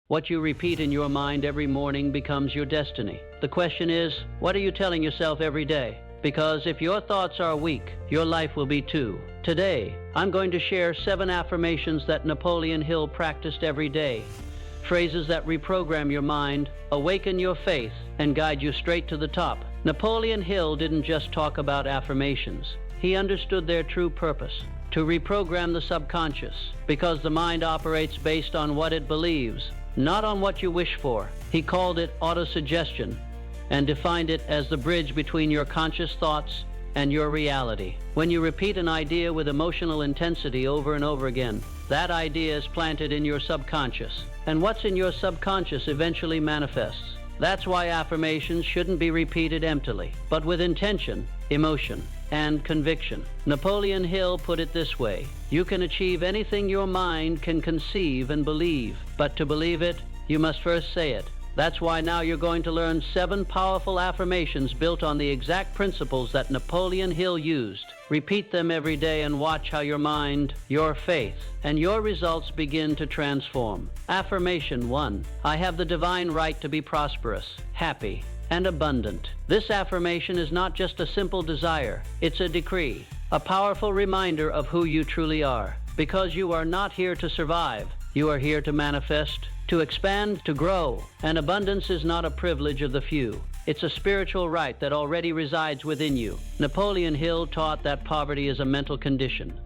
What you repeat in your mind every morning becomes your destiny. The question is, what are you telling yourself every day? Because if your thoughts are weak, your life will be too. Today, I'm going to share 7 affirmations that Napoleon Hill practiced every day. Phrases that reprogram your mind, awaken your faith, and guide you straight to the top. Napoleon Hill didn't just talk about affirmations. He understood their true purpose: to reprogram the subconscious, because the mind operates based on what it believes, not on what you wish for. He called it autosuggestion and defined it as the bridge between your conscious thoughts and your reality. When you repeat an idea with emotional intensity over and over again, that idea is planted in your subconscious, and what's in your subconscious eventually manifests. That's why affirmations shouldn't be repeated emptily, but with intention, emotion, and conviction. Napoleon Hill put it this way: you can achieve anything your mind can conceive and believe, but to believe it, you must first say it. That's why now you're going to learn 7 powerful affirmations built on the exact principles that Napoleon Hill used. Repeat them every day and watch how your mind, your faith, and your results begin to transform. Affirmation 1. I have the divine right to be prosperous, happy, and abundant. This affirmation is not just a simple desire, it's a decree, a powerful reminder of who you truly are. Because you are not here to survive, you are here to manifest, to expand, to grow. And abundance is not a privilege of the few. It's a spiritual right that already resides within you. Napoleon Hill taught that poverty is a mental condition.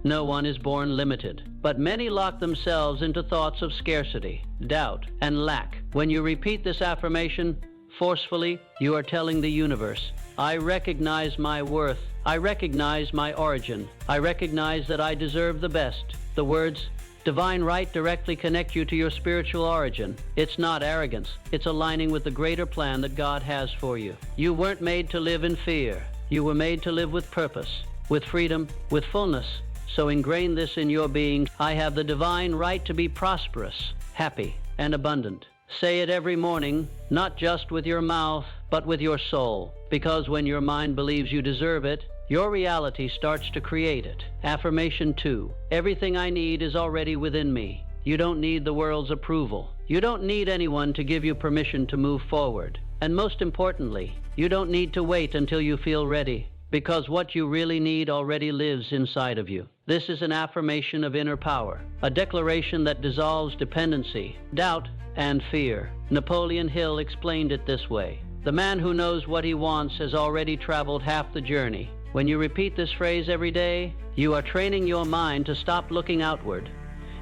No one is born limited, but many lock themselves into thoughts of scarcity, doubt, and lack. When you repeat this affirmation forcefully, you are telling the universe, I recognize my worth, I recognize my origin, I recognize that I deserve the best. The words divine right directly connect you to your spiritual origin. It's not arrogance, it's aligning with the greater plan that God has for you. You weren't made to live in fear. You were made to live with purpose, with freedom, with fullness. So ingrain this in your being: I have the divine right to be prosperous, happy, and abundant. Say it every morning, not just with your mouth, but with your soul. Because when your mind believes you deserve it, your reality starts to create it. Affirmation 2. Everything I need is already within me. You don't need the world's approval. You don't need anyone to give you permission to move forward. And most importantly, you don't need to wait until you feel ready, because what you really need already lives inside of you. This is an affirmation of inner power, a declaration that dissolves dependency, doubt, and fear. Napoleon Hill explained it this way: the man who knows what he wants has already traveled half the journey. When you repeat this phrase every day, you are training your mind to stop looking outward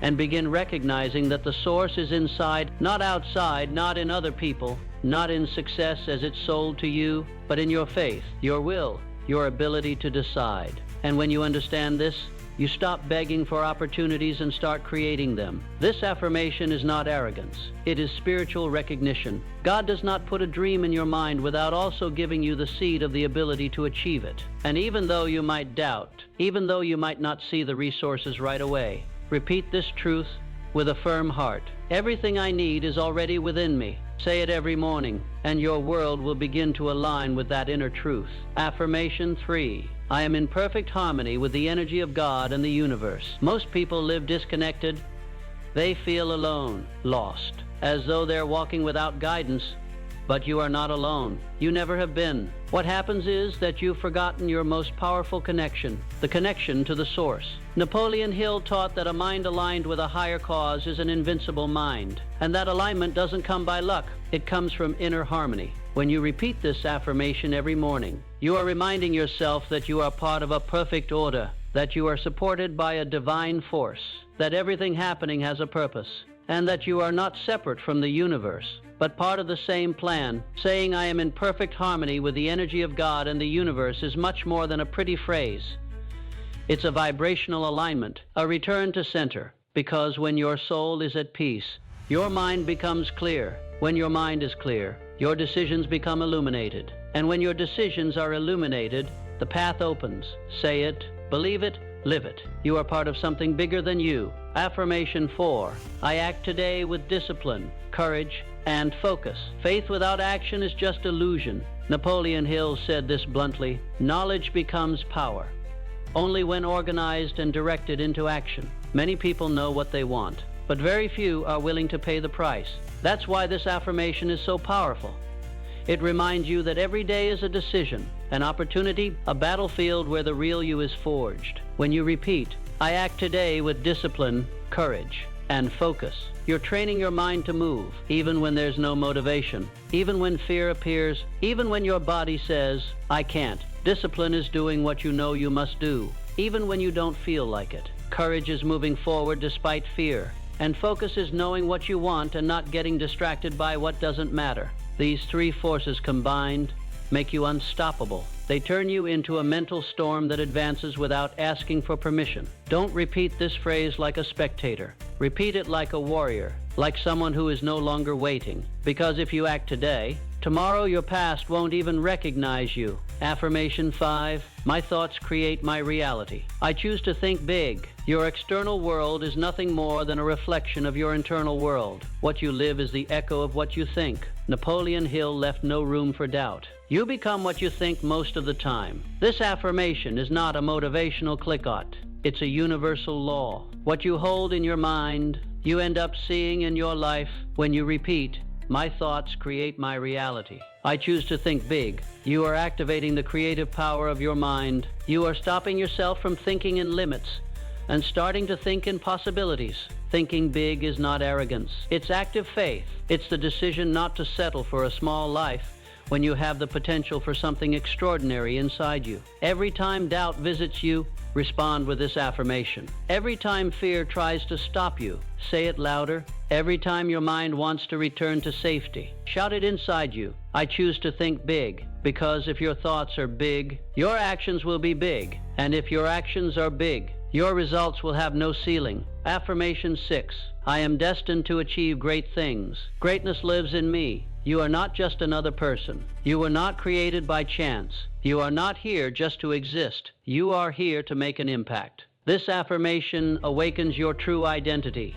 and begin recognizing that the source is inside, not outside, not in other people, not in success as it's sold to you, but in your faith, your will, your ability to decide. And when you understand this, you stop begging for opportunities and start creating them. This affirmation is not arrogance. It is spiritual recognition. God does not put a dream in your mind without also giving you the seed of the ability to achieve it. And even though you might doubt, even though you might not see the resources right away, repeat this truth with a firm heart: everything I need is already within me. Say it every morning, and your world will begin to align with that inner truth. Affirmation 3. I am in perfect harmony with the energy of God and the universe. Most people live disconnected. They feel alone, lost, as though they're walking without guidance. But you are not alone. You never have been. What happens is that you've forgotten your most powerful connection, the connection to the source. Napoleon Hill taught that a mind aligned with a higher cause is an invincible mind, and that alignment doesn't come by luck. It comes from inner harmony. When you repeat this affirmation every morning, you are reminding yourself that you are part of a perfect order, that you are supported by a divine force, that everything happening has a purpose, and that you are not separate from the universe, but part of the same plan. Saying I am in perfect harmony with the energy of God and the universe is much more than a pretty phrase. It's a vibrational alignment, a return to center, because when your soul is at peace, your mind becomes clear. When your mind is clear, your decisions become illuminated. And when your decisions are illuminated, the path opens. Say it, believe it, live it. You are part of something bigger than you. Affirmation 4. I act today with discipline, courage, and focus. Faith without action is just illusion. Napoleon Hill said this bluntly: knowledge becomes power only when organized and directed into action. Many people know what they want, but very few are willing to pay the price. That's why this affirmation is so powerful. It reminds you that every day is a decision, an opportunity, a battlefield where the real you is forged. When you repeat, I act today with discipline, courage, and focus, you're training your mind to move, even when there's no motivation, even when fear appears, even when your body says, I can't. Discipline is doing what you know you must do, even when you don't feel like it. Courage is moving forward despite fear, and focus is knowing what you want and not getting distracted by what doesn't matter. These three forces combined make you unstoppable. They turn you into a mental storm that advances without asking for permission. Don't repeat this phrase like a spectator. Repeat it like a warrior, like someone who is no longer waiting. Because if you act today, tomorrow your past won't even recognize you. Affirmation 5, my thoughts create my reality. I choose to think big. Your external world is nothing more than a reflection of your internal world. What you live is the echo of what you think. Napoleon Hill left no room for doubt. You become what you think most of the time. This affirmation is not a motivational click-ot. It's a universal law. What you hold in your mind, you end up seeing in your life. When you repeat, my thoughts create my reality. I choose to think big. You are activating the creative power of your mind. You are stopping yourself from thinking in limits and starting to think in possibilities. Thinking big is not arrogance. It's active faith. It's the decision not to settle for a small life when you have the potential for something extraordinary inside you. Every time doubt visits you, respond with this affirmation. Every time fear tries to stop you, say it louder. Every time your mind wants to return to safety, shout it inside you. I choose to think big, because if your thoughts are big, your actions will be big. And if your actions are big, your results will have no ceiling. Affirmation 6, I am destined to achieve great things. Greatness lives in me. You are not just another person. You were not created by chance. You are not here just to exist. You are here to make an impact. This affirmation awakens your true identity,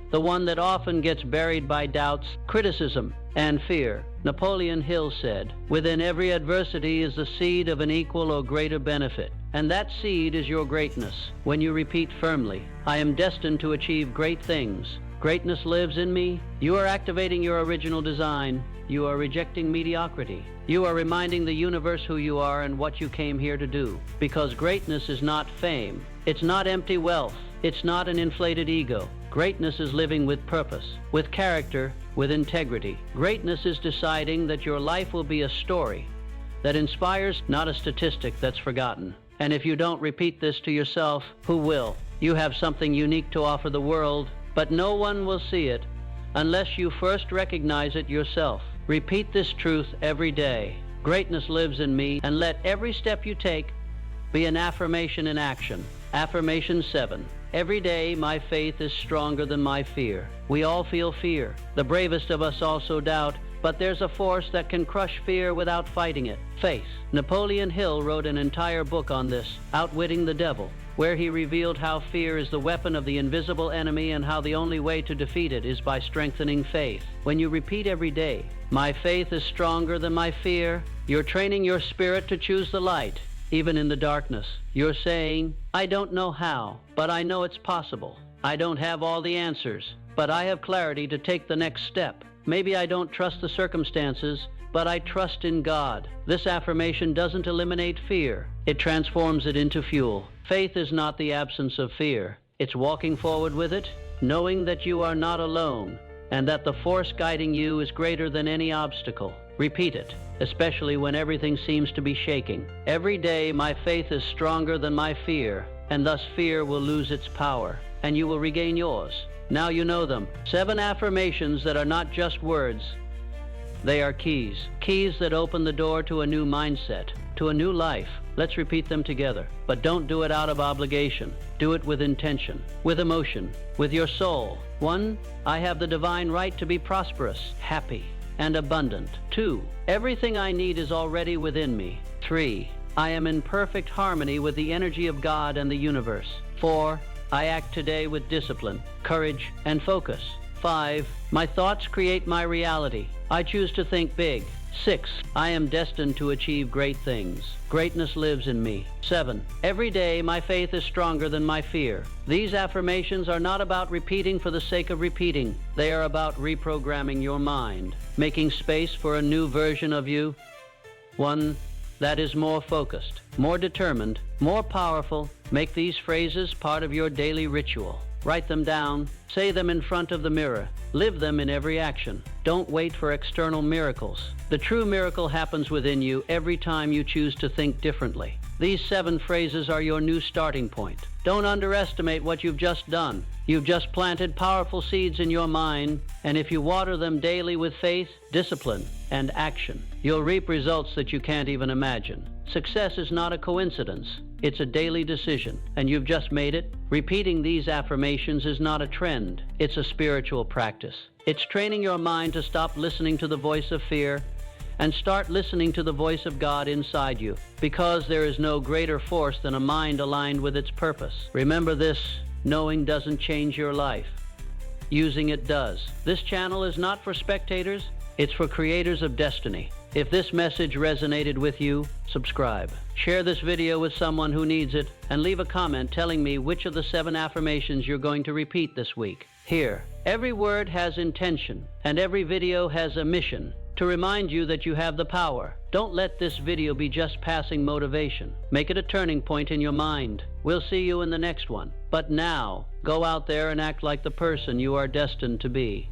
the one that often gets buried by doubts, criticism, and fear. Napoleon Hill said, within every adversity is the seed of an equal or greater benefit, and that seed is your greatness. When you repeat firmly, I am destined to achieve great things. Greatness lives in me. You are activating your original design. You are rejecting mediocrity. You are reminding the universe who you are and what you came here to do. Because greatness is not fame. It's not empty wealth. It's not an inflated ego. Greatness is living with purpose, with character, with integrity. Greatness is deciding that your life will be a story that inspires, not a statistic that's forgotten. And if you don't repeat this to yourself, who will? You have something unique to offer the world, but no one will see it unless you first recognize it yourself. Repeat this truth every day. Greatness lives in me, and let every step you take be an affirmation in action. Affirmation 7. Every day my faith is stronger than my fear. We all feel fear. The bravest of us also doubt, but there's a force that can crush fear without fighting it. Faith. Napoleon Hill wrote an entire book on this, Outwitting the Devil, where he revealed how fear is the weapon of the invisible enemy and how the only way to defeat it is by strengthening faith. When you repeat every day, my faith is stronger than my fear, you're training your spirit to choose the light, even in the darkness. You're saying, I don't know how, but I know it's possible. I don't have all the answers, but I have clarity to take the next step. Maybe I don't trust the circumstances, but I trust in God. This affirmation doesn't eliminate fear. It transforms it into fuel. Faith is not the absence of fear. It's walking forward with it, knowing that you are not alone, and that the force guiding you is greater than any obstacle. Repeat it, especially when everything seems to be shaking. Every day my faith is stronger than my fear, and thus fear will lose its power, and you will regain yours. Now you know them. 7 affirmations that are not just words. They are keys. Keys that open the door to a new mindset, to a new life. Let's repeat them together. But don't do it out of obligation. Do it with intention, with emotion, with your soul. 1. I have the divine right to be prosperous, happy, and abundant. 2. Everything I need is already within me. 3. I am in perfect harmony with the energy of God and the universe. 4. I act today with discipline, courage, and focus. 5. My thoughts create my reality. I choose to think big. 6. I am destined to achieve great things. Greatness lives in me. 7. Every day my faith is stronger than my fear. These affirmations are not about repeating for the sake of repeating. They are about reprogramming your mind, making space for a new version of you. One that is more focused, more determined, more powerful. Make these phrases part of your daily ritual. Write them down, say them in front of the mirror, live them in every action. Don't wait for external miracles. The true miracle happens within you every time you choose to think differently. These 7 phrases are your new starting point. Don't underestimate what you've just done. You've just planted powerful seeds in your mind, and if you water them daily with faith, discipline, and action, you'll reap results that you can't even imagine. Success is not a coincidence. It's a daily decision, and you've just made it. Repeating these affirmations is not a trend. It's a spiritual practice. It's training your mind to stop listening to the voice of fear and start listening to the voice of God inside you, because there is no greater force than a mind aligned with its purpose. Remember this, knowing doesn't change your life. Using it does. This channel is not for spectators, it's for creators of destiny. If this message resonated with you, subscribe. Share this video with someone who needs it, and leave a comment telling me which of the 7 affirmations you're going to repeat this week. Here, every word has intention, and every video has a mission to remind you that you have the power. Don't let this video be just passing motivation. Make it a turning point in your mind. We'll see you in the next one. But now, go out there and act like the person you are destined to be.